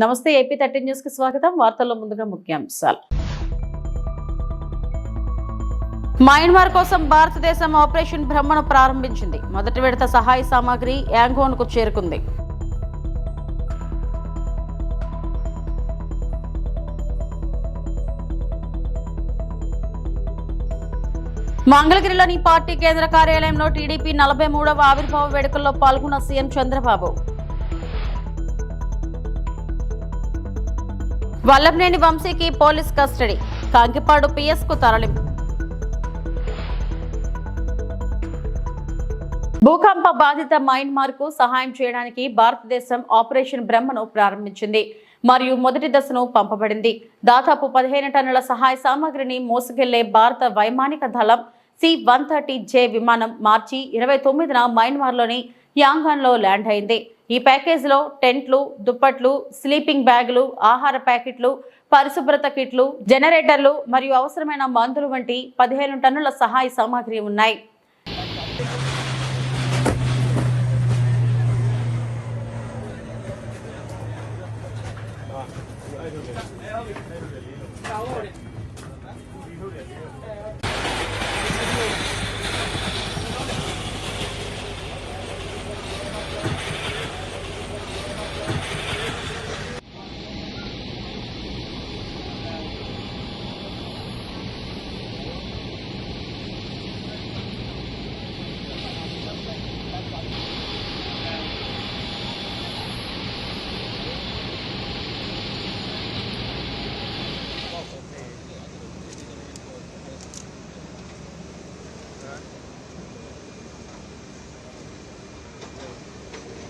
నమస్తే AP 13 news కి స్వాగతం. వార్తల్లో ముందుగా ముఖ్యాంశాలు. మయన్మార్ కోసం భారతదేశం ఆపరేషన్ బ్రహ్మను ప్రారంభించింది. మొదటి విడత సహాయ సామాగ్రి యాంగోన్కు చేరుకుంది. మంగళగిరిలోని పార్టీ కేంద్ర కార్యాలయంలో టీడీపీ 43వ ఆవిర్భావ వేడుకల్లో పాల్గొన్న సీఎం చంద్రబాబు. వల్లభనేని వంశీకి పోలీస్ కస్టడీ, కాంకిపాడు పిఎస్ కు తరలింపు. భూకంప బాధిత మయన్మార్ కు సహాయం చేయడానికి భారతదేశం ఆపరేషన్ బ్రహ్మను ప్రారంభించింది మరియు మొదటి దశను పంపబడింది. దాదాపు 15 టన్నుల సహాయ సామాగ్రిని మోసుకెళ్లే భారత వైమానిక దళం C-130J విమానం మార్చి 29న మయన్మార్లోని యాంగాన్లో ల్యాండ్ అయింది. ఈ ప్యాకేజీలో టెంట్లు, దుప్పట్లు, స్లీపింగ్ బ్యాగులు, ఆహార ప్యాకెట్లు, పరిశుభ్రత కిట్లు, జనరేటర్లు మరియు అవసరమైన మందులు వంటి 15 టన్నుల సహాయ సామాగ్రి ఉన్నాయి.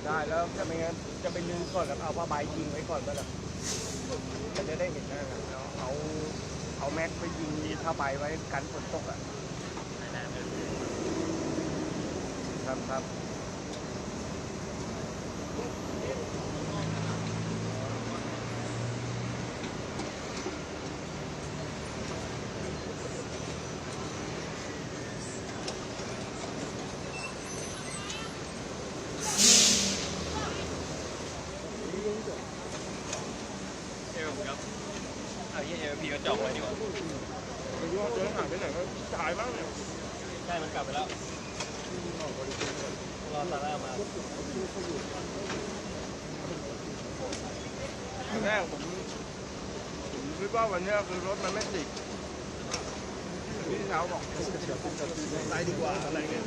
ได้แล้วจะไม่งั้นจะไปลืมก่อนกับเอาผ้าใบยิงไว้ก่อนก็ได้จะได้เห็นนะครับเอาแม็กไปยิงมีผ้าใบไว้กันฝนตกอ่ะครับ พี่ก็จองไว้ดีกว่าไม่รู้ว่าเดินห่างไปไหนก็ถ่ายบ้างเนี่ยใช่มันกลับไปแล้วรอซาร่ามาตอนแรกผมคิดว่าวันนี้คือรถมันไม่ติดพี่เช้าบอกไปดีกว่าอะไรเงี้ย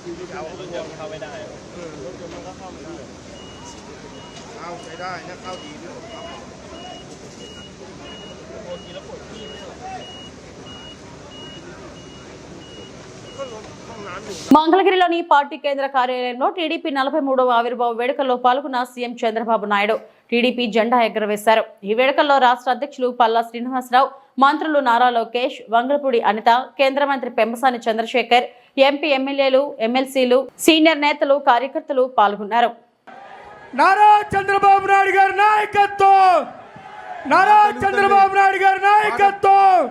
พี่เช้าร ถยนต์เข้าไม่ได้รถยนต์มันก็เข้าไม่ได้เข้าไปได้นะเข้าดีด้วยమంగళగిరిలోని పార్టీ కేంద్ర కార్యాలయంలో టీడీపీ 43వ ఆవిర్భావ వేడుకల్లో పాల్గొన్న సీఎం చంద్రబాబు నాయుడు టీడీపీ జెండా ఎగురవేశారు. ఈ వేడుకల్లో రాష్ట్ర అధ్యక్షులు పల్లా శ్రీనివాసరావు, మంత్రులు నారా లోకేష్, వంగలపూడి అనిత, కేంద్ర మంత్రి పెమ్మసాని చంద్రశేఖర్, ఎంపీ ఎమ్మెల్యేలు, ఎమ్మెల్సీలు, సీనియర్ నేతలు, కార్యకర్తలు పాల్గొన్నారు. నారా చంద్రబాబు నాయుడు గారి నాయకత్వం, నారా చంద్రబాబు నాయుడు గారి నాయకత్వం.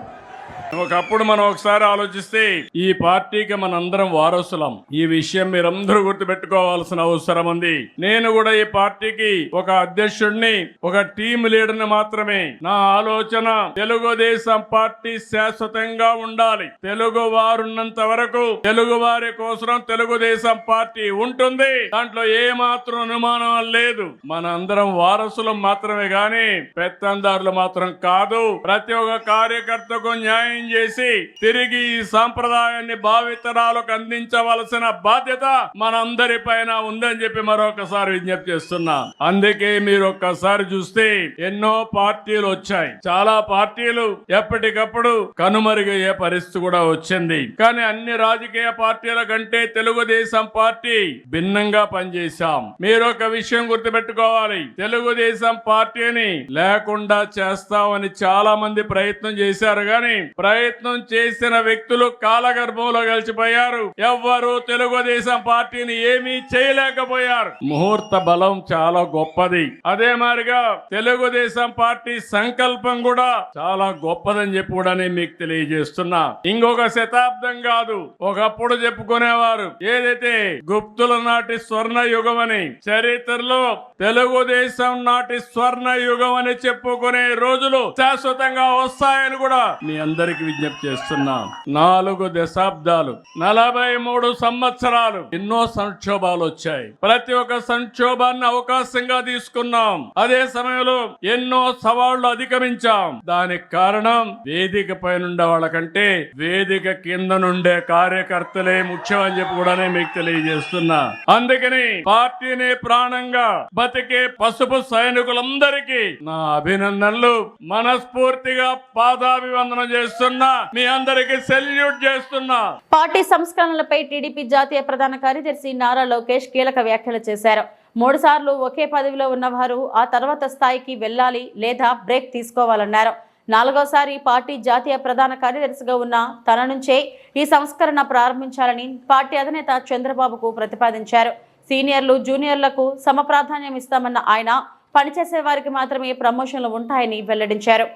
ఒకప్పుడు మనం ఒకసారి ఆలోచిస్తే ఈ పార్టీకి మనందరం వారసులం. ఈ విషయం మీరందరూ గుర్తుపెట్టుకోవాల్సిన అవసరం ఉంది. నేను కూడా ఈ పార్టీకి ఒక అధ్యక్షుడిని, ఒక టీం లీడర్ని మాత్రమే. నా ఆలోచన తెలుగుదేశం పార్టీ శాశ్వతంగా ఉండాలి. తెలుగు వారున్నంత వరకు తెలుగు వారి కోసం తెలుగుదేశం పార్టీ ఉంటుంది. దాంట్లో ఏ మాత్రం అనుమానం లేదు. మన అందరం వారసులం మాత్రమే గాని పెత్తందారులు మాత్రం కాదు. ప్రతి ఒక్క కార్యకర్తకు న్యాయం చేసి తిరిగి ఈ సాంప్రదాయాన్ని భావితరాలకు అందించవలసిన బాధ్యత మనందరి పైన ఉందని చెప్పి మరొకసారి విజ్ఞప్తి చేస్తున్నా. అందుకే మీరు ఒక్కసారి చూస్తే ఎన్నో పార్టీలు వచ్చాయి. చాలా పార్టీలు ఎప్పటికప్పుడు కనుమరుగయ్యే పరిస్థితి కూడా వచ్చింది. కానీ అన్ని రాజకీయ పార్టీల కంటే తెలుగుదేశం పార్టీ భిన్నంగా పనిచేశాం. మీరు ఒక విషయం గుర్తుపెట్టుకోవాలి. తెలుగుదేశం పార్టీని లేకుండా చేస్తామని చాలా మంది ప్రయత్నం చేశారు. కానీ ప్రయత్నం చేసిన వ్యక్తులు కాలగర్భంలో కలిసిపోయారు. ఎవ్వరూ తెలుగుదేశం పార్టీని ఏమీ చేయలేకపోయారు. ముహూర్త బలం చాలా గొప్పది. అదే మాదిరిగా తెలుగుదేశం పార్టీ సంకల్పం కూడా చాలా గొప్పదని చెప్పి కూడా నేను మీకు తెలియజేస్తున్నా. ఇంకొక శతాబ్దం కాదు, ఒకప్పుడు చెప్పుకునేవారు ఏదైతే గుప్తుల నాటి స్వర్ణ యుగం అని, చరిత్రలో తెలుగుదేశం నాటి స్వర్ణ యుగం అని చెప్పుకునే రోజులు శాశ్వతంగా వస్తాయని కూడా మీ అందరికి విజ్ఞప్తి చేస్తున్నా. 4 దశాబ్దాలు 43 సంవత్సరాలు ఎన్నో సంక్షోభాలు వచ్చాయి. ప్రతి ఒక్క సంక్షోభాన్ని అవకాశంగా తీసుకున్నాం. అదే సమయంలో ఎన్నో సవాళ్లు అధిగమించాం. దానికి కారణం వేదిక పైన ఉండే వాళ్ళకంటే వేదిక కింద నుండే కార్యకర్తలే ముఖ్యం అని చెప్పి కూడా మీకు తెలియజేస్తున్నా. అందుకని పార్టీని ప్రాణంగా బతికే పసుపు సైనికులందరికీ నా అభినందనలు. మనస్ఫూర్తిగా పాదాభివందనం చేస్తున్నా. మీ అందరికి సెల్యూట్ చేస్తున్నా. పార్టీ సంస్కరణలపై టీడీపీ జాతీయ ప్రధాన కార్యదర్శి నారా లోకేష్ కీలక వ్యాఖ్యలు చేశారు. 3 సార్లు ఒకే పదవిలో ఉన్నవారు ఆ తర్వాత స్థాయికి వెళ్లాలి లేదా బ్రేక్ తీసుకోవాలన్నారు. 4వసారి పార్టీ జాతీయ ప్రధాన కార్యదర్శిగా ఉన్న తన నుంచే ఈ సంస్కరణ ప్రారంభించాలని పార్టీ అధినేత చంద్రబాబుకు ప్రతిపాదించారు. సీనియర్లు జూనియర్లకు సమప్రాధాన్యం ఇస్తామన్న ఆయన పనిచేసే వారికి మాత్రమే ప్రమోషన్లు ఉంటాయని వెల్లడించారు.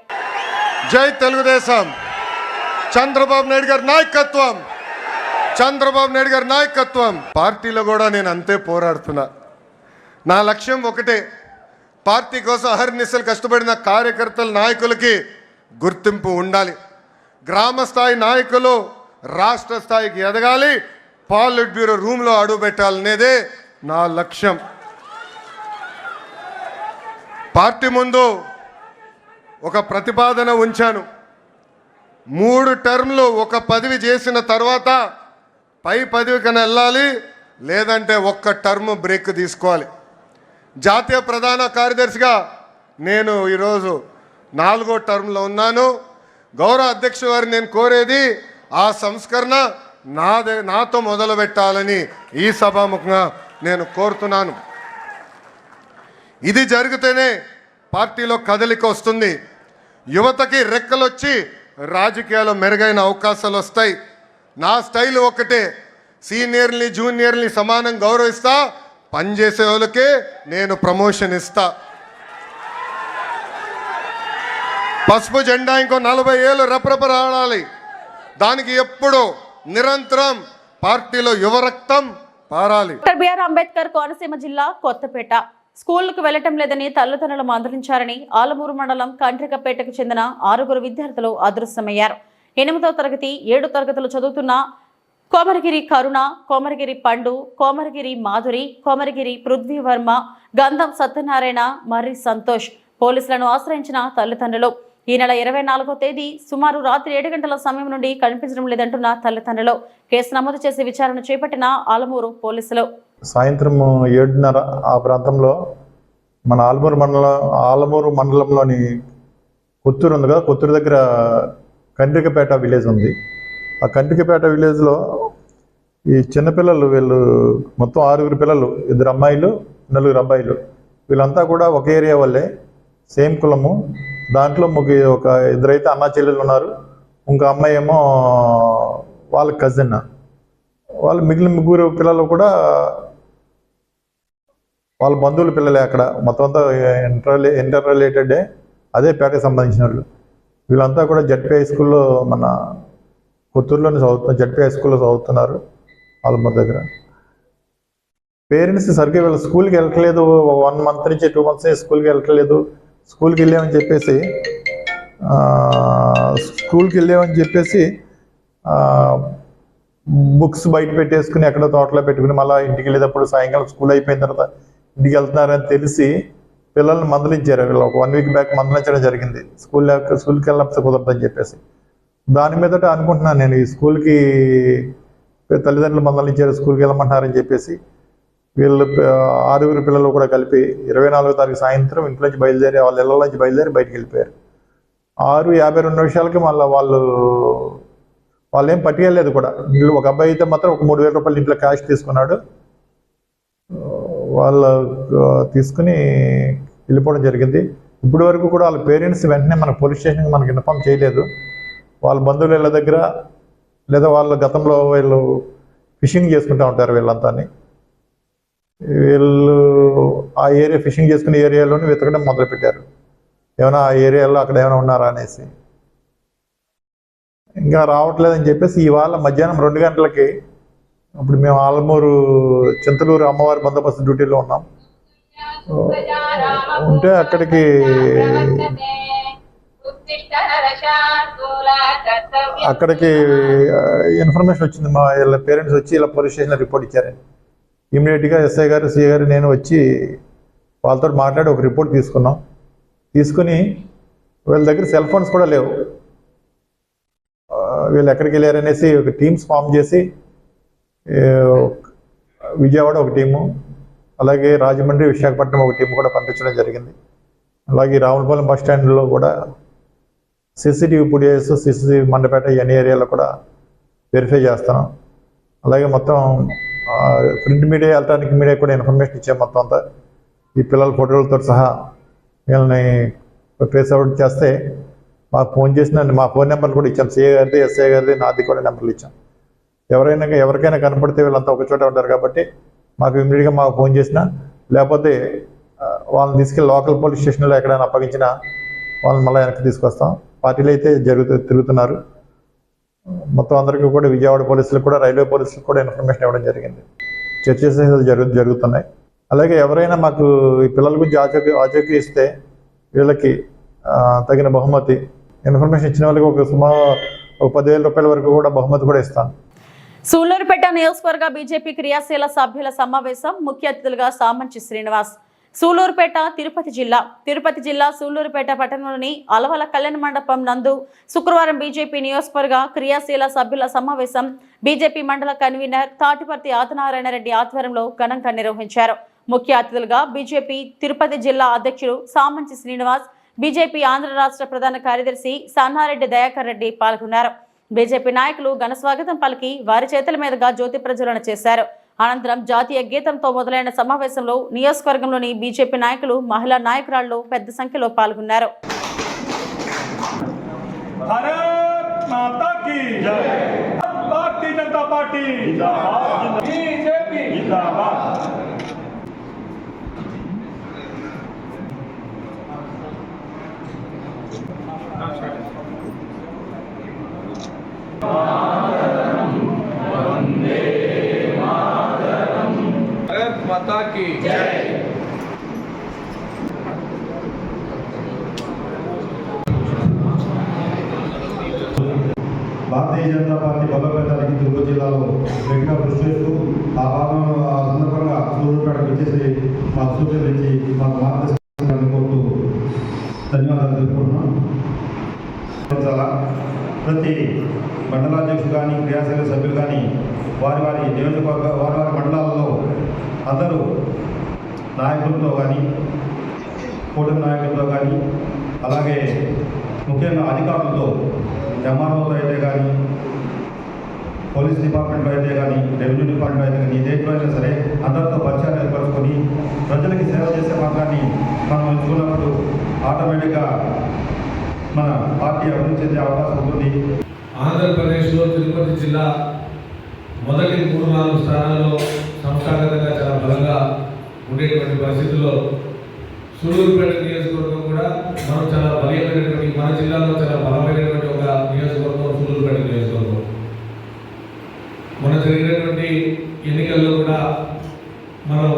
జై తెలుగుదేశం. చంద్రబాబు నాయుడు గారి నాయకత్వం, చంద్రబాబు నాయుడు గారి నాయకత్వం. పార్టీలో కూడా నేను అంతే పోరాడుతున్నా. నా లక్ష్యం ఒకటే, పార్టీ కోసం అహర్నిశలు కష్టపడిన కార్యకర్తల నాయకులకి గుర్తింపు ఉండాలి. గ్రామ స్థాయి నాయకులు రాష్ట్ర స్థాయికి ఎదగాలి. పాలిట్ బ్యూరో రూమ్లో అడుగు పెట్టాలనేదే నా లక్ష్యం. పార్టీ ముందు ఒక ప్రతిపాదన ఉంచాను. 3 టర్మ్లు ఒక పదవి చేసిన తర్వాత పై పదవికైనా వెళ్ళాలి, లేదంటే ఒక్క టర్మ్ బ్రేక్ తీసుకోవాలి. జాతీయ ప్రధాన కార్యదర్శిగా నేను ఈరోజు 4వ టర్మ్లో ఉన్నాను. గౌరవ అధ్యక్షుడు వారు నేను కోరేది ఆ సంస్కరణ నాతో మొదలు పెట్టాలని ఈ సభాముఖంగా నేను కోరుతున్నాను. ఇది జరిగితేనే పార్టీలో కదలిక వస్తుంది. యువతకి రెక్కలొచ్చి రాజకీయాల్లో మెరుగైన అవకాశాలు వస్తాయి. నా స్టైల్ ఒకటే, సీనియర్ని జూనియర్ని సమానం గౌరవిస్తా. పనిచేసే వాళ్ళకే నేను ప్రమోషన్ ఇస్తా. పసుపు జెండా ఇంకో 40 ఏళ్ళు రెపరెపలాడాలి. దానికి ఎప్పుడు నిరంతరం పార్టీలో యువ రక్తం పారాలి. డాక్టర్ బిఆర్ అంబేద్కర్ కోనసీమ జిల్లా కొత్తపేట స్కూళ్లకు వెళ్లటం లేదని తల్లిదండ్రులు మందలించారని ఆలమూరు మండలం కండ్రికపేటకు చెందిన 6 విద్యార్థులు అదృశ్యమయ్యారు. 8వ తరగతి 7 తరగతులు చదువుతున్న కోమరగిరి కరుణ, కోమరగిరి పండు, కోమరగిరి మాధురి, కోమరగిరి పృథ్వీవర్మ, గంధం సత్యనారాయణ, మర్రి సంతోష్ పోలీసులను ఆశ్రయించిన తల్లిదండ్రులు ఈ నెల 24వ తేదీ సుమారు రాత్రి 7 గంటల సమయం నుండి కనిపించడం లేదంటున్న తల్లిదండ్రులు కేసు నమోదు చేసి విచారణ చేపట్టిన ఆలమూరు పోలీసులు. సాయంత్రం 7:30 ఆ ప్రాంతంలో మన ఆలమూరు మండలంలోని కొత్తూరు ఉంది కదా, కొత్తూరు దగ్గర కండ్రికపేట విలేజ్ ఉంది. ఆ కండ్రికపేట విలేజ్లో ఈ చిన్నపిల్లలు వీళ్ళు మొత్తం 6 పిల్లలు, 2 అమ్మాయిలు 4 అబ్బాయిలు, వీళ్ళంతా కూడా ఒక ఏరియా వాళ్ళే, సేమ్ కులము. దాంట్లో ఒక 2 అయితే అన్నా చెల్లెలు ఉన్నారు, ఇంకో అమ్మాయి ఏమో వాళ్ళ కజిన్. వాళ్ళు మిగిలిన 3 పిల్లలు కూడా వాళ్ళ బంధువుల పిల్లలే. అక్కడ మొత్తం అంతా ఇంటర్ రిలేటెడే, అదే పేటకి సంబంధించిన వాళ్ళు. వీళ్ళంతా కూడా జడ్పీ హై స్కూల్లో మన కొత్తూరులోనే చదువుతున్నారు, జడ్పీ హై స్కూల్లో చదువుతున్నారు ఆలమూరు దగ్గర. పేరెంట్స్ సరిగ్గా వీళ్ళు స్కూల్కి వెళ్ళట్లేదు, 1 మంత్ నుంచి 2 మంత్స్ నుంచి స్కూల్కి వెళ్ళట్లేదు. స్కూల్కి వెళ్ళామని చెప్పేసి బుక్స్ బయట పెట్టేసుకుని ఎక్కడో తోటలో పెట్టుకుని మళ్ళీ ఇంటికి వెళ్ళేటప్పుడు సాయంకాలం స్కూల్ అయిపోయిన తర్వాత ఇంటికి వెళ్తున్నారని తెలిసి పిల్లల్ని మందలించారు. వీళ్ళు ఒక 1 వీక్ బ్యాక్ మందలించడం జరిగింది. స్కూల్కి వెళ్ళకపోతే కుదరదని చెప్పేసి. దాని మీదట అనుకుంటున్నాను నేను, ఈ స్కూల్కి తల్లిదండ్రులు మందలించారు, స్కూల్కి వెళ్ళమంటున్నారని చెప్పేసి వీళ్ళు 6 పిల్లలు కూడా కలిపి 24వ తారీఖు సాయంత్రం ఇంట్లో నుంచి బయలుదేరి, వాళ్ళ ఇళ్ళ నుంచి బయలుదేరి బయటికి వెళ్ళిపోయారు. 6:52 మళ్ళీ వాళ్ళు ఏం పట్టుకెళ్ళలేదు కూడా. వీళ్ళు ఒక అబ్బాయి అయితే మాత్రం ఒక 3,000 రూపాయలు ఇంట్లో క్యాష్ తీసుకున్నాడు. వాళ్ళు తీసుకుని వెళ్ళిపోవడం జరిగింది. ఇప్పటి వరకు కూడా వాళ్ళ పేరెంట్స్ వెంటనే మన పోలీస్ స్టేషన్కి మనకి ఇన్ఫార్మ్ చేయలేదు. వాళ్ళ బంధువుల ఇళ్ళ దగ్గర లేదా వాళ్ళ గతంలో వీళ్ళు ఫిషింగ్ చేసుకుంటూ ఉంటారు వీళ్ళంతా. వీళ్ళు ఆ ఏరియా ఫిషింగ్ చేసుకునే ఏరియాలోనే వెతకడం మొదలుపెట్టారు, ఏమైనా ఆ ఏరియాలో అక్కడ ఏమైనా ఉన్నారా అనేసి. ఇంకా రావట్లేదని చెప్పేసి ఇవాళ మధ్యాహ్నం 2 గంటలకి, ఇప్పుడు మేము ఆలమూరు చింతలూరు అమ్మవారి బందోబస్తు డ్యూటీలో ఉన్నాం, ఉంటే అక్కడికి ఇన్ఫర్మేషన్ వచ్చింది. మా వీళ్ళ పేరెంట్స్ వచ్చి ఇలా పోలీస్ స్టేషన్లో రిపోర్ట్ ఇచ్చారని. ఇమీడియట్గా ఎస్ఐ గారు, సిఐ గారు, నేను వచ్చి వాళ్ళతో మాట్లాడి ఒక రిపోర్ట్ తీసుకున్నాం. తీసుకుని వీళ్ళ దగ్గర సెల్ ఫోన్స్ కూడా లేవు, వీళ్ళు ఎక్కడికి వెళ్ళారనేసి ఒక టీమ్స్ ఫామ్ చేసి విజయవాడ ఒక టీము, అలాగే రాజమండ్రి, విశాఖపట్నం ఒక టీం కూడా పంపించడం జరిగింది. అలాగే రావులపాలెం బస్ స్టాండ్లో కూడా సీసీటీవీ ఫుటేజ్, సీసీటీవీ మండపేట అన్ని ఏరియాలో కూడా వెరిఫై చేస్తున్నాం. అలాగే మొత్తం ప్రింట్ మీడియా, ఎలక్ట్రానిక్ మీడియా కూడా ఇన్ఫర్మేషన్ ఇచ్చాం. మొత్తం అంతా ఈ పిల్లల ఫోటోలతో సహా వీళ్ళని ట్రేస్ అవుట్ చేస్తే మాకు ఫోన్ చేసిన మా ఫోన్ నెంబర్లు కూడా ఇచ్చాం. సిఐ గారిది, ఎస్ఐ గారిది, నాది కూడా నెంబర్లు ఇచ్చాం. ఎవరికైనా కనపడితే వీళ్ళంతా ఒక చోట ఉంటారు కాబట్టి మాకు ఇమ్మీడియట్గా మాకు ఫోన్ చేసినా, లేకపోతే వాళ్ళని తీసుకెళ్ళి లోకల్ పోలీస్ స్టేషన్లో ఎక్కడైనా అప్పగించినా వాళ్ళని మళ్ళీ వెనక్కి తీసుకొస్తాం. పార్టీలు అయితే తిరుగుతున్నారు. మొత్తం అందరికీ కూడా విజయవాడ పోలీసులకు కూడా, రైల్వే పోలీసులకు కూడా ఇన్ఫర్మేషన్ ఇవ్వడం జరిగింది. చర్చస్ జరుగుతున్నాయి. అలాగే ఎవరైనా మాకు ఈ పిల్లల గురించి ఆచూకీ ఇస్తే వీళ్ళకి తగిన బహుమతి, ఇన్ఫర్మేషన్ ఇచ్చిన వాళ్ళకి ఒక 10,000 రూపాయల వరకు కూడా బహుమతి కూడా ఇస్తాను. సూళ్లూరుపేట నియోజకవర్గ బీజేపీ క్రియాశీల సభ్యుల సమావేశం. ముఖ్య అతిథులుగా సామంచి శ్రీనివాస్. సూళ్లూరుపేట తిరుపతి జిల్లా సూళ్లూరుపేట పట్టణంలోని అలవల కళ్యాణ మండపం నందు శుక్రవారం బీజేపీ నియోజకవర్గ క్రియాశీల సభ్యుల సమావేశం బీజేపీ మండల కన్వీనర్ తాటిపర్తి ఆదినారాయణ రెడ్డి ఆధ్వర్యంలో ఘనంగా నిర్వహించారు. ముఖ్య అతిథులుగా బీజేపీ తిరుపతి జిల్లా అధ్యక్షుడు సామంచి శ్రీనివాస్, బీజేపీ ఆంధ్ర రాష్ట్ర ప్రధాన కార్యదర్శి సన్నారెడ్డి దయాకర్ రెడ్డి పాల్గొన్నారు. బీజేపీ నాయకులు ఘన స్వాగతం పలికి వారి చేతుల మీదుగా జ్యోతి ప్రజ్వలన చేశారు. అనంతరం జాతీయ గీతంతో మొదలైన సమావేశంలో నియోజకవర్గంలోని బీజేపీ నాయకులు, మహిళా నాయకురాళ్లు పెద్ద సంఖ్యలో పాల్గొన్నారు. माता की जय। భారతీయ జనతా పార్టీ బలోపేతానికి తిరుపతి జిల్లాలో గట్టిగా కృషి చేస్తూ ఆ సందర్భంగా సూర్యుపేటకు వచ్చేసి మాకు సూచనలు ఇచ్చి మాకు మార్గదర్శనం కోరుతూ ధన్యవాదాలు తెలుపుకుంటున్నాం. ప్రతి మండలాధ్యక్షులు కానీ, క్రియాశీల సభ్యులు కానీ వారి నియోజకవర్గ వారి మండలాల్లో అందరూ నాయకులతో కానీ, కూటమి నాయకులతో కానీ, అలాగే ముఖ్యంగా అధికారులతో, ఎంఆర్ఓతో అయితే కానీ, పోలీస్ డిపార్ట్మెంట్లో అయితే కానీ, రెవెన్యూ డిపార్ట్మెంట్ అయితే కానీ, దేంట్లో అయినా సరే అందరితో పరిచయాలు ఏర్పరచుకొని ప్రజలకి సేవ చేసే మార్గాన్ని మనం ఎంచుకున్నప్పుడు ఆటోమేటిక్గా మన పార్టీ అభివృద్ధి చెందే అవకాశం ఉంటుంది. ఆంధ్రప్రదేశ్లో తిరుపతి జిల్లా మొదటి 3-4 స్థానాల్లో సంస్థాగతంగా చాలా బలంగా ఉండేటువంటి పరిస్థితుల్లో సూళ్లూరుపేట నియోజకవర్గం కూడా మనం చాలా బలమైనటువంటి, మన జిల్లాలో చాలా బలమైనటువంటి ఒక నియోజకవర్గం సూళ్లూరుపేట నియోజకవర్గం. మన జరిగినటువంటి ఎన్నికల్లో కూడా మనం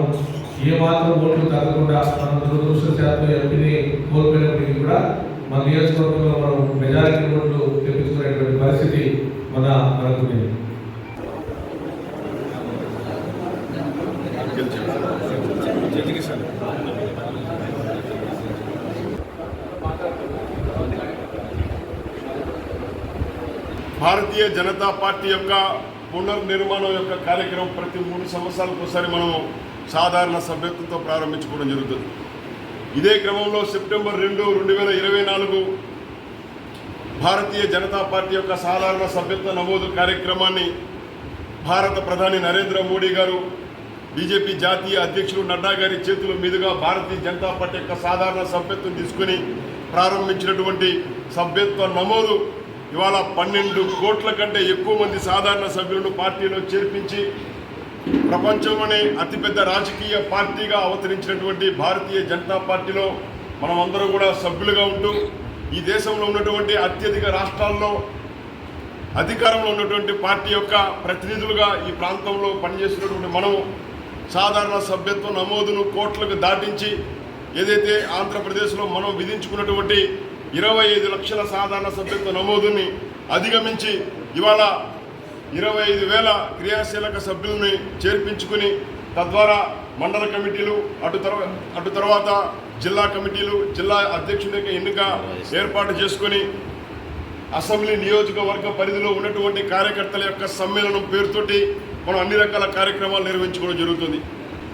ఏమాత్రం ఓట్లు తగ్గకుండా మనం దురదృష్టశాతం ఎంపీని కోల్పోయినప్పటికీ కూడా మన నియోజకవర్గంలో మనం మెజారిటీ ఓట్లు తెప్పించుకునేటువంటి పరిస్థితి మనకు ఉంది. భారతీయ జనతా పార్టీ యొక్క పునర్నిర్మాణం యొక్క కార్యక్రమం ప్రతి 3 సంవత్సరాలకు ఒకసారి మనం సాధారణ సభ్యత్వంతో ప్రారంభించుకోవడం జరుగుతుంది. ఇదే క్రమంలో సెప్టెంబర్ 2, 2024 భారతీయ జనతా పార్టీ యొక్క సాధారణ సభ్యత్వ నమోదు కార్యక్రమాన్ని భారత ప్రధాని నరేంద్ర మోడీ గారు, బీజేపీ జాతీయ అధ్యక్షులు నడ్డా గారి చేతుల మీదుగా భారతీయ జనతా పార్టీ యొక్క సాధారణ సభ్యత్వం తీసుకుని ప్రారంభించినటువంటి సభ్యత్వ నమోదు ఇవాళ 12 కోట్ల కంటే ఎక్కువ మంది సాధారణ సభ్యులను పార్టీలో చేర్పించి ప్రపంచంలోనే అతిపెద్ద రాజకీయ పార్టీగా అవతరించినటువంటి భారతీయ జనతా పార్టీలో మనమందరం కూడా సభ్యులుగా ఉంటూ ఈ దేశంలో ఉన్నటువంటి అత్యధిక రాష్ట్రాల్లో అధికారంలో ఉన్నటువంటి పార్టీ యొక్క ప్రతినిధులుగా ఈ ప్రాంతంలో పనిచేస్తున్నటువంటి మనము సాధారణ సభ్యత్వ నమోదును కోట్లకు దాటించి ఏదైతే ఆంధ్రప్రదేశ్లో మనం విధించుకున్నటువంటి 25 లక్షల సాధారణ సభ్యత్వ నమోదుని అధిగమించి ఇవాళ 25,000 క్రియాశీలక సభ్యుల్ని చేర్పించుకుని తద్వారా మండల కమిటీలు అటు తర్వాత జిల్లా కమిటీలు జిల్లా అధ్యక్షుడి యొక్క ఎన్నిక ఏర్పాటు చేసుకొని అసెంబ్లీ నియోజకవర్గ పరిధిలో ఉన్నటువంటి కార్యకర్తల యొక్క సమ్మేళనం పేరుతోటి మనం అన్ని రకాల కార్యక్రమాలు నిర్వహించుకోవడం జరుగుతుంది.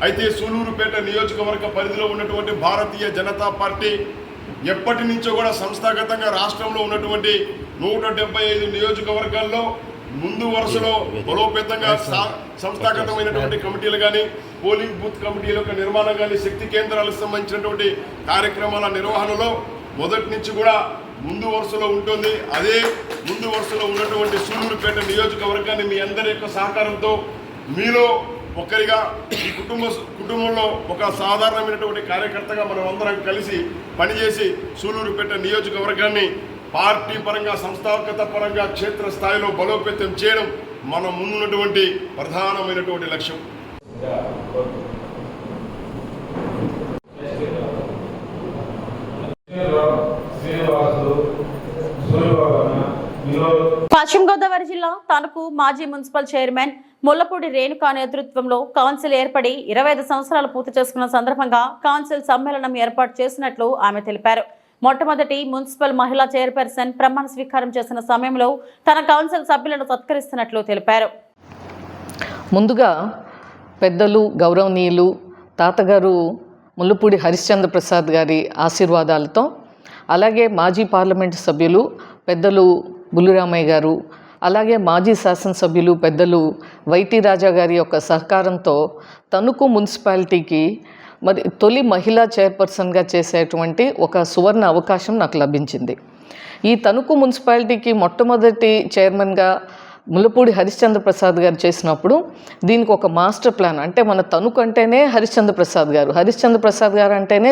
అయితే సూలూరుపేట నియోజకవర్గ పరిధిలో ఉన్నటువంటి భారతీయ జనతా పార్టీ ఎప్పటి నుంచో కూడా సంస్థాగతంగా రాష్ట్రంలో ఉన్నటువంటి 175 నియోజకవర్గాల్లో ముందు వరుసలో బలోపేతంగా సంస్థాగతమైనటువంటి కమిటీలు కానీ పోలింగ్ బూత్ కమిటీల యొక్క నిర్మాణం కానీ శక్తి కేంద్రాలకు సంబంధించినటువంటి కార్యక్రమాల నిర్వహణలో మొదటి నుంచి కూడా ముందు వరుసలో ఉంటుంది. అదే ముందు వరుసలో ఉన్నటువంటి సూలూరుపేట నియోజకవర్గాన్ని మీ అందరి యొక్క సహకారంతో మీలో ఒకరిగా ఈ కుటుంబంలో ఒక సాధారణమైనటువంటి కార్యకర్తగా మనం అందరం కలిసి పనిచేసి సూలూరుపేట నియోజకవర్గాన్ని పార్టీ పరంగా సంస్థాగత పరంగా క్షేత్ర స్థాయిలో బలోపేతం చేయడం మన ముందున్నటువంటి ప్రధానమైనటువంటి లక్ష్యం. పశ్చిమ గోదావరి జిల్లా తణుకు మాజీ మున్సిపల్ చైర్మన్ ముల్లపూడి రేణుకా నేతృత్వంలో కౌన్సిల్ ఏర్పడి 25 సంవత్సరాలు పూర్తి చేసుకున్న సందర్భంగా కౌన్సిల్ సమ్మేళనం ఏర్పాటు చేసినట్లు ఆమె తెలిపారు. మొట్టమొదటి మున్సిపల్ మహిళా చైర్పర్సన్ ప్రమాణ స్వీకారం చేసిన సమయంలో తన కౌన్సిల్ సభ్యులను సత్కరిస్తున్నట్లు తెలిపారు. ముందుగా పెద్దలు గౌరవనీయులు తాతగారు ముల్లపూడి హరిశ్చంద్ర ప్రసాద్ గారి ఆశీర్వాదాలతో అలాగే మాజీ పార్లమెంటు సభ్యులు పెద్దలు బుల్లిరామయ్య గారు అలాగే మాజీ శాసనసభ్యులు పెద్దలు వైటి రాజా గారి యొక్క సహకారంతో తణుకు మున్సిపాలిటీకి మరి తొలి మహిళా చైర్పర్సన్గా చేసేటువంటి ఒక సువర్ణ అవకాశం నాకు లభించింది. ఈ తణుకు మున్సిపాలిటీకి మొట్టమొదటి చైర్మన్గా ముల్లపూడి హరిశ్చంద్ర ప్రసాద్ గారు చేసినప్పుడు దీనికి ఒక మాస్టర్ ప్లాన్, అంటే మన తణుకు అంటేనే హరిశ్చంద్ర ప్రసాద్ గారు, హరిశ్చంద్ర ప్రసాద్ గారు అంటేనే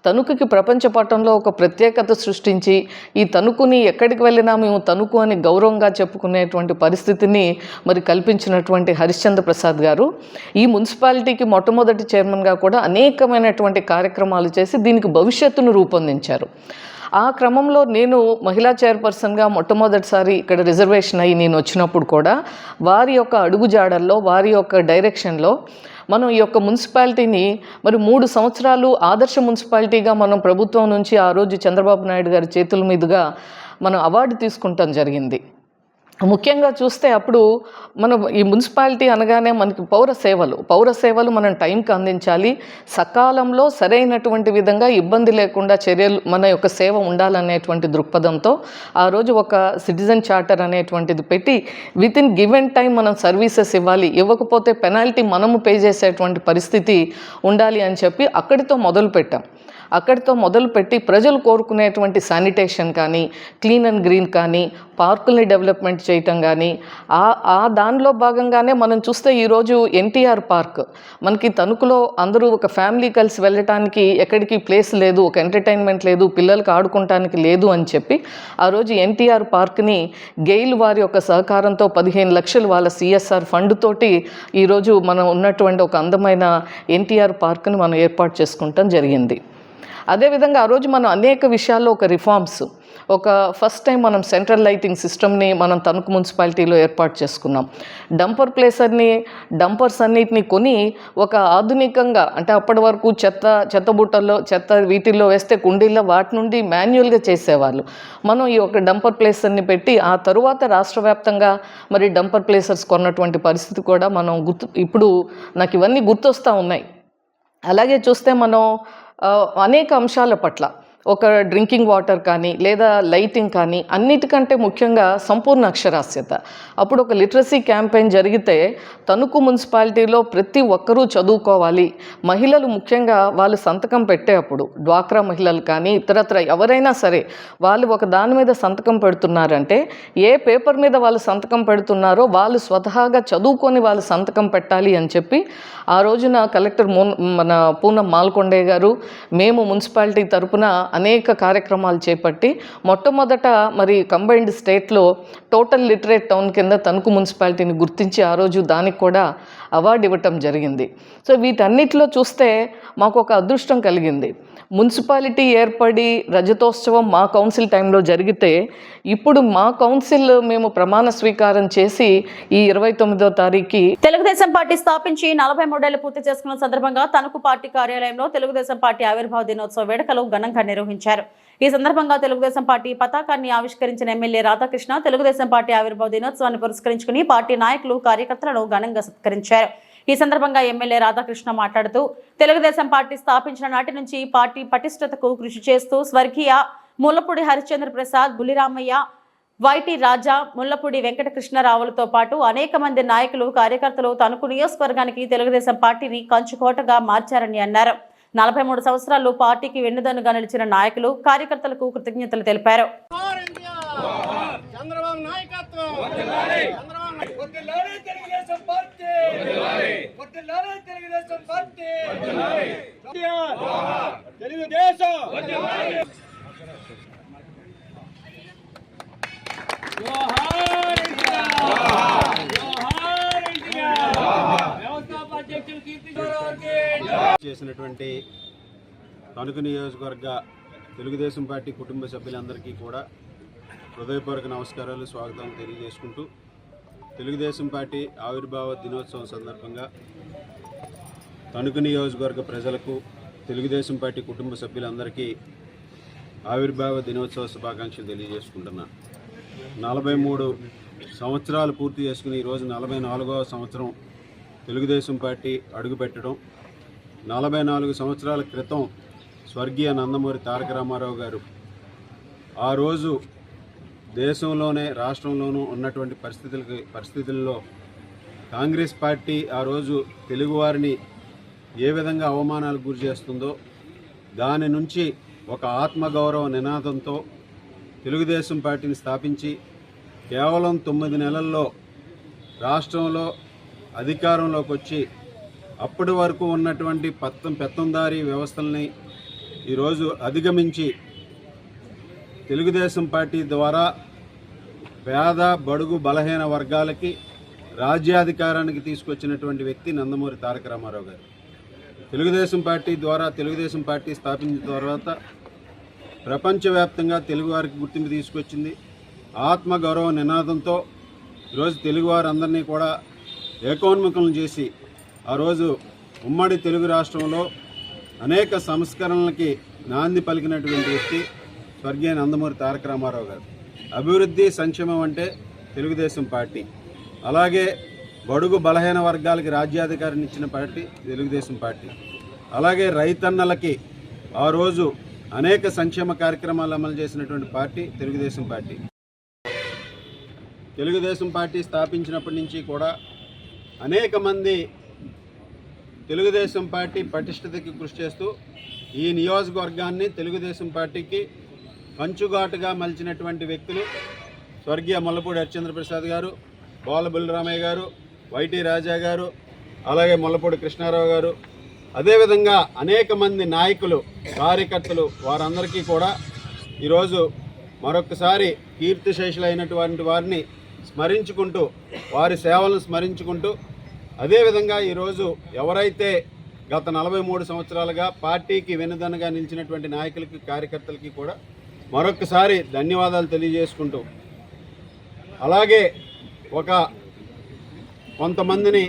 తణుకుకి ప్రపంచ పటంలో ఒక ప్రత్యేకత సృష్టించి ఈ తణుకుని ఎక్కడికి వెళ్ళినా మేము తణుకు అని గౌరవంగా చెప్పుకునేటువంటి పరిస్థితిని మరి కల్పించినటువంటి హరిశ్చంద్ర ప్రసాద్ గారు ఈ మున్సిపాలిటీకి మొట్టమొదటి చైర్మన్గా కూడా అనేకమైనటువంటి కార్యక్రమాలు చేసి దీనికి భవిష్యత్తును రూపొందించారు. ఆ క్రమంలో నేను మహిళా చైర్పర్సన్గా మొట్టమొదటిసారి ఇక్కడ రిజర్వేషన్ అయ్యి నేను వచ్చినప్పుడు కూడా వారి యొక్క అడుగుజాడల్లో వారి యొక్క డైరెక్షన్లో మనం ఈ యొక్క మున్సిపాలిటీని మరి 3 సంవత్సరాలు ఆదర్శ మున్సిపాలిటీగా మనం ప్రభుత్వం నుంచి ఆ రోజు చంద్రబాబు నాయుడు గారి చేతుల మీదుగా మనం అవార్డు తీసుకుంటాం జరిగింది. ముఖ్యంగా చూస్తే అప్పుడు మనం ఈ మున్సిపాలిటీ అనగానే మనకి పౌర సేవలు మనం టైంకి అందించాలి, సకాలంలో సరైనటువంటి విధంగా ఇబ్బంది లేకుండా చర్యలు మన యొక్క సేవ ఉండాలనేటువంటి దృక్పథంతో ఆ రోజు ఒక సిటిజన్ చార్టర్ అనేటువంటిది పెట్టి విత్ ఇన్ గివెన్ టైం మనం సర్వీసెస్ ఇవ్వాలి, ఇవ్వకపోతే పెనాల్టీ మనము పే చేసేటువంటి పరిస్థితి ఉండాలి అని చెప్పి అక్కడితో మొదలుపెట్టి ప్రజలు కోరుకునేటువంటి శానిటేషన్ కానీ క్లీన్ అండ్ గ్రీన్ కానీ పార్కుల్ని డెవలప్మెంట్ చేయటం కానీ ఆ దానిలో భాగంగానే మనం చూస్తే ఈరోజు ఎన్టీఆర్ పార్క్ మనకి తణుకులో అందరూ ఒక ఫ్యామిలీ కలిసి వెళ్ళటానికి ఎక్కడికి ప్లేస్ లేదు, ఒక ఎంటర్టైన్మెంట్ లేదు, పిల్లలకు ఆడుకోవటానికి లేదు అని చెప్పి ఆ రోజు ఎన్టీఆర్ పార్క్ని గెయిల్ వారి యొక్క సహకారంతో 15 లక్షలు వాళ్ళ CSR ఫండ్ తోటి ఈరోజు మనం ఉన్నటువంటి ఒక అందమైన ఎన్టీఆర్ పార్క్ని మనం ఏర్పాటు చేసుకుంటాం జరిగింది. అదేవిధంగా ఆ రోజు మనం అనేక విషయాల్లో ఒక రిఫార్మ్స్, ఒక ఫస్ట్ టైం మనం సెంట్రల్ లైటింగ్ సిస్టమ్ని మనం తణుకు మున్సిపాలిటీలో ఏర్పాటు చేసుకున్నాం. డంపర్స్ అన్నిటిని కొని ఒక ఆధునికంగా, అంటే అప్పటి వరకు చెత్త బుట్టల్లో వీటిల్లో వేస్తే కుండీల్లో వాటి నుండి మాన్యువల్గా చేసేవాళ్ళు. మనం ఈ ఒక డంపర్ ప్లేసర్ని పెట్టి ఆ తరువాత రాష్ట్ర వ్యాప్తంగా మరి డంపర్ ప్లేసర్స్ కొన్నటువంటి పరిస్థితి కూడా మనం ఇప్పుడు నాకు ఇవన్నీ గుర్తొస్తూ ఉన్నాయి. అలాగే చూస్తే మనం అనేక అంశాల పట్ల ఒక డ్రింకింగ్ వాటర్ కానీ లేదా లైటింగ్ కానీ అన్నిటికంటే ముఖ్యంగా సంపూర్ణ అక్షరాస్యత. అప్పుడు ఒక లిటరసీ క్యాంపెయిన్ జరిగితే తణుకు మున్సిపాలిటీలో ప్రతి ఒక్కరూ చదువుకోవాలి, మహిళలు ముఖ్యంగా వాళ్ళు సంతకం పెట్టేటప్పుడు డ్వాక్రా మహిళలు కానీ ఇతరత్ర ఎవరైనా సరే వాళ్ళు ఒక దాని మీద సంతకం పెడుతున్నారంటే ఏ పేపర్ మీద వాళ్ళు సంతకం పెడుతున్నారో వాళ్ళు స్వతహాగా చదువుకొని వాళ్ళు సంతకం పెట్టాలి అని చెప్పి ఆ రోజున కలెక్టర్ మన పూనం మాల్కొండే గారు మేము మున్సిపాలిటీ తరపున అనేక కార్యక్రమాలు చేపట్టి మొట్టమొదట మరి కంబైన్డ్ స్టేట్లో టోటల్ లిటరేట్ టౌన్ కింద తణుకు మున్సిపాలిటీని గుర్తించి ఆ రోజు దానికి కూడా అవార్డు ఇవ్వటం జరిగింది. సో వీటన్నిటిలో చూస్తే మాకు ఒక అదృష్టం కలిగింది. మున్సిపాలిటీ ఏర్పడి రజతోత్సవం మా కౌన్సిల్ టైంలో జరిగితే ఇప్పుడు మా కౌన్సిల్ మేము ప్రమాణ స్వీకారం చేసి ఈ 29వ తారీఖు తెలుగుదేశం పార్టీ స్థాపించి 43 ఏళ్లు పూర్తి చేసుకున్న సందర్భంగా తణుకు పార్టీ కార్యాలయంలో తెలుగుదేశం పార్టీ ఆవిర్భావ దినోత్సవ వేడుకలు ఘనంగా నిర్వహించారు. ఈ సందర్భంగా తెలుగుదేశం పార్టీ పతాకాన్ని ఆవిష్కరించిన ఎమ్మెల్యే రాధాకృష్ణ తెలుగుదేశం పార్టీ ఆవిర్భావ దినోత్సవాన్ని పురస్కరించుకుని పార్టీ నాయకులు కార్యకర్తలను ఘనంగా సత్కరించారు. ఈ సందర్భంగా ఎమ్మెల్యే రాధాకృష్ణ మాట్లాడుతూ తెలుగుదేశం పార్టీ స్థాపించిన నాటి నుంచి పార్టీ పటిష్టతకు కృషి చేస్తూ స్వర్గీయ ముల్లపూడి హరిశ్చంద్ర ప్రసాద్, బుల్లిరామయ్య, వైటి రాజా, ముల్లపూడి వెంకటకృష్ణరావులతో పాటు అనేక మంది నాయకులు కార్యకర్తలు తణుకు నియోజకవర్గానికి తెలుగుదేశం పార్టీని కంచుకోటగా మార్చారని అన్నారు. 43 సంవత్సరాలు పార్టీకి వెన్నుదన్నుగా నిలిచిన నాయకులు కార్యకర్తలకు కృతజ్ఞతలు తెలిపారు. చేసినటువంటి తణుకు నియోజకవర్గ తెలుగుదేశం పార్టీ కుటుంబ సభ్యులందరికీ కూడా హృదయపూర్వక నమస్కారాలు, స్వాగతం తెలియజేసుకుంటూ తెలుగుదేశం పార్టీ ఆవిర్భావ దినోత్సవం సందర్భంగా తణుకు నియోజకవర్గ ప్రజలకు తెలుగుదేశం పార్టీ కుటుంబ సభ్యులందరికీ ఆవిర్భావ దినోత్సవ శుభాకాంక్షలు తెలియజేసుకుంటున్నాను. 43 సంవత్సరాలు పూర్తి చేసుకుని ఈరోజు 44వ సంవత్సరం తెలుగుదేశం పార్టీ అడుగుపెట్టడం. 44 సంవత్సరాల క్రితం స్వర్గీయ నందమూరి తారక రామారావు గారు ఆ రోజు దేశంలోనే రాష్ట్రంలోనూ ఉన్నటువంటి పరిస్థితుల్లో కాంగ్రెస్ పార్టీ ఆ రోజు తెలుగువారిని ఏ విధంగా అవమానాలకు గురి చేస్తుందో దాని నుంచి ఒక ఆత్మగౌరవ నినాదంతో తెలుగుదేశం పార్టీని స్థాపించి కేవలం 9 నెలల్లో రాష్ట్రంలో అధికారంలోకి వచ్చి అప్పటి వరకు ఉన్నటువంటి పెత్తందారీ వ్యవస్థల్ని ఈరోజు అధిగమించి తెలుగుదేశం పార్టీ ద్వారా పేద బడుగు బలహీన వర్గాలకి రాజ్యాధికారానికి తీసుకొచ్చినటువంటి వ్యక్తి నందమూరి తారక రామారావు గారు. తెలుగుదేశం పార్టీ ద్వారా తెలుగుదేశం పార్టీ స్థాపించిన తర్వాత ప్రపంచవ్యాప్తంగా తెలుగువారికి గుర్తింపు తీసుకొచ్చింది. ఆత్మగౌరవ నినాదంతో ఈరోజు తెలుగువారందరినీ కూడా ఏకోన్ముఖులను చేసి ఆ రోజు ఉమ్మడి తెలుగు రాష్ట్రంలో అనేక సంస్కరణలకి నాంది పలికినటువంటి వ్యక్తి స్వర్గీయ నందమూరి తారక రామారావు గారు. అభివృద్ధి సంక్షేమం అంటే తెలుగుదేశం పార్టీ, అలాగే బడుగు బలహీన వర్గాలకి రాజ్యాధికారాన్ని ఇచ్చిన పార్టీ తెలుగుదేశం పార్టీ, అలాగే రైతన్నలకి ఆ రోజు అనేక సంక్షేమ కార్యక్రమాలు అమలు చేసినటువంటి party Telugu Desam party. Telugu Desam party స్థాపించినప్పటి నుంచి కూడా అనేక మంది తెలుగుదేశం పార్టీ పటిష్టతకి కృషి చేస్తూ ఈ నియోజకవర్గాన్ని తెలుగుదేశం పార్టీకి కంచుగాటుగా మలిచినటువంటి వ్యక్తులు స్వర్గీయ ముల్లపూడి హరిశ్చంద్ర ప్రసాద్ గారు, బోల బుల్లిరామయ్య గారు, వైటి రాజా గారు, అలాగే ముల్లపూడి కృష్ణారావు గారు, అదేవిధంగా అనేక మంది నాయకులు కార్యకర్తలు వారందరికీ కూడా ఈరోజు మరొకసారి కీర్తిశేషులైనటువంటి వారిని స్మరించుకుంటూ వారి సేవలను స్మరించుకుంటూ అదేవిధంగా ఈరోజు ఎవరైతే గత 43 సంవత్సరాలుగా పార్టీకి వెన్నుదన్నుగా నిలిచినటువంటి నాయకులకి కార్యకర్తలకి కూడా మరొకసారి ధన్యవాదాలు తెలియజేసుకుంటూ అలాగే కొంతమందిని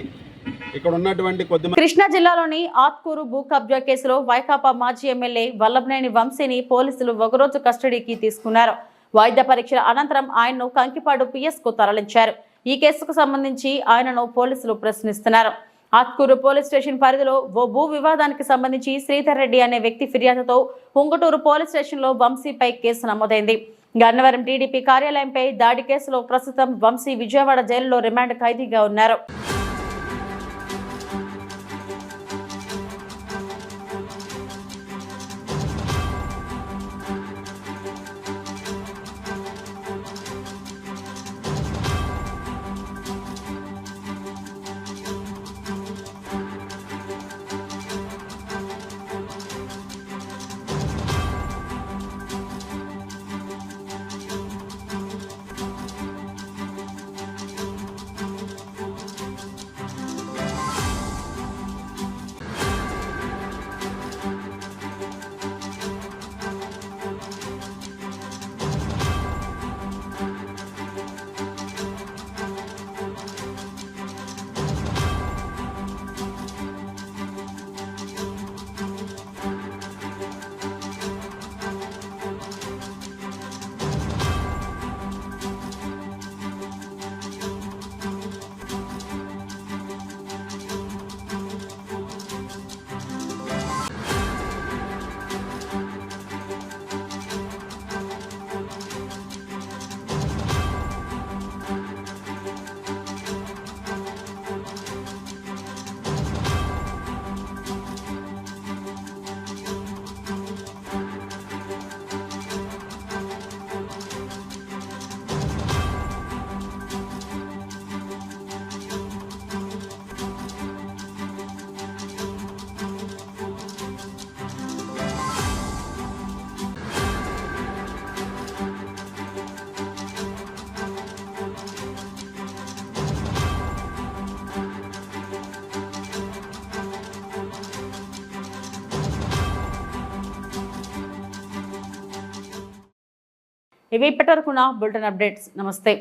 ఇక్కడ ఉన్నటువంటి కృష్ణా జిల్లాలోని ఆత్కూరు భూ కబ్జా కేసులో వైకాపా మాజీ ఎమ్మెల్యే వల్లభనేని వంశీని పోలీసులు ఒకరోజు కస్టడీకి తీసుకున్నారు. వైద్య పరీక్షల అనంతరం ఆయన్ను కంకిపాడు పిఎస్ కు తరలించారు. ఈ కేసుకు సంబంధించి ఆయనను పోలీసులు ప్రశ్నిస్తున్నారు. ఆత్కూరు పోలీస్ స్టేషన్ పరిధిలో ఓ భూ వివాదానికి సంబంధించి శ్రీధర్ రెడ్డి అనే వ్యక్తి ఫిర్యాదుతో ఉంగుటూరు పోలీస్ స్టేషన్లో వంశీపై కేసు నమోదైంది. గన్నవరం టీడీపీ కార్యాలయంపై దాడి కేసులో ప్రస్తుతం వంశీ విజయవాడ జైలులో రిమాండ్ ఖైదీగా ఉన్నారు. ఇవి ఇప్పటివరకున్న బులెటిన్ అప్డేట్స్. నమస్తే.